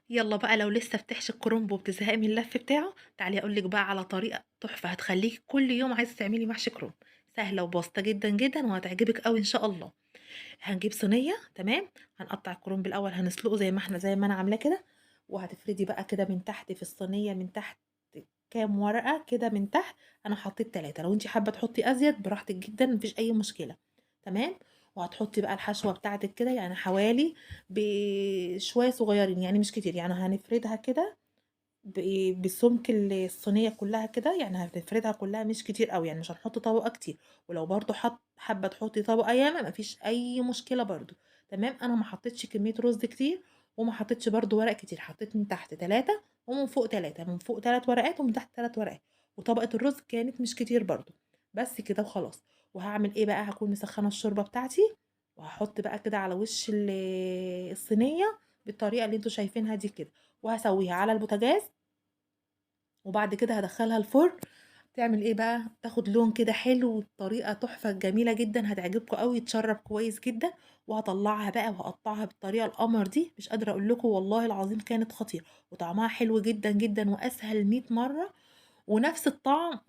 يلا بقى لو لسه بتحشي الكرنب وبتزهقي من اللف بتاعه، تعالي اقول لك بقى على طريقه تحفه هتخليكي كل يوم عايزه تعملي محشي كرنب. سهله وبسيطه جدا جدا وهتعجبك قوي ان شاء الله. هنجيب صينيه، تمام. هنقطع الكرنب الاول، هنسلقه زي ما انا عاملاه كده. وهتفردي بقى كده من تحت في الصينيه من تحت كام ورقه كده من تحت. انا حطيت 3، لو انت حابه تحطي ازيد براحتك جدا مفيش اي مشكله. تمام. وهتحطي بقى الحشوه بتاعتك كده، يعني حوالي بشويه صغيرين يعني مش كتير، يعني هنفردها كده بسمك الصينيه كلها كده، يعني هنفردها كلها مش كتير قوي، يعني مش هنحط طبقه كتير. ولو برضو حابه تحطي طبقه ياما مفيش اي مشكله برضو. تمام. انا ما حطيتش كميه رز كتير، وما حطيتش برضو ورق كتير، حطيت من تحت 3 ومن فوق 3، من فوق 3 ورقات ومن تحت 3 ورقات. وطبقه الرز كانت مش كتير برضو. بس كده وخلاص. وهعمل ايه بقى؟ هكون مسخنه الشوربه بتاعتي، وهحط بقى كده على وش الصينيه بالطريقه اللي انتوا شايفينها دي كده. وهسويها على البوتاجاز، وبعد كده هدخلها الفرن. تعمل ايه بقى؟ تاخد لون كده حلو بطريقه تحفه جميله جدا، هتعجبكم قوي، تشرب كويس جدا. وهطلعها بقى وهقطعها بالطريقه القمر دي، مش قادره اقول لكم والله العظيم كانت خطيره. وطعمها حلو جدا جدا واسهل 100 مره، ونفس الطعم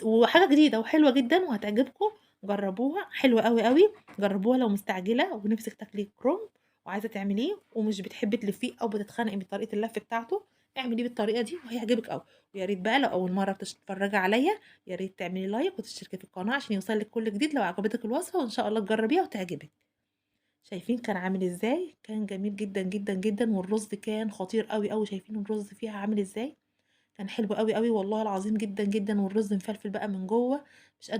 وحاجه جديده وحلوه جدا وهتعجبكم. جربوها، حلوه قوي قوي. جربوها لو مستعجله ونفسك تاكلي كروم وعايزه تعمليه ومش بتحبي تلفيه او بتتخانقي من طريقه اللف بتاعته، اعمليه بالطريقه دي وهيعجبك قوي. ويا ريت بقى لو اول مره بتتفرجي عليا، يا ريت تعملي لايك وتشتركي في القناه عشان يوصلك كل جديد لو عجبتك الوصفه، وان شاء الله تجربيها وتعجبك. شايفين كان عامل ازاي؟ كان جميل جدا جدا جدا، والرز كان خطير قوي قوي. شايفين الرز فيها عامل ازاي؟ كان حلو قوي قوي والله العظيم جدا جدا، والرز مفلفل بقى من جوه. مش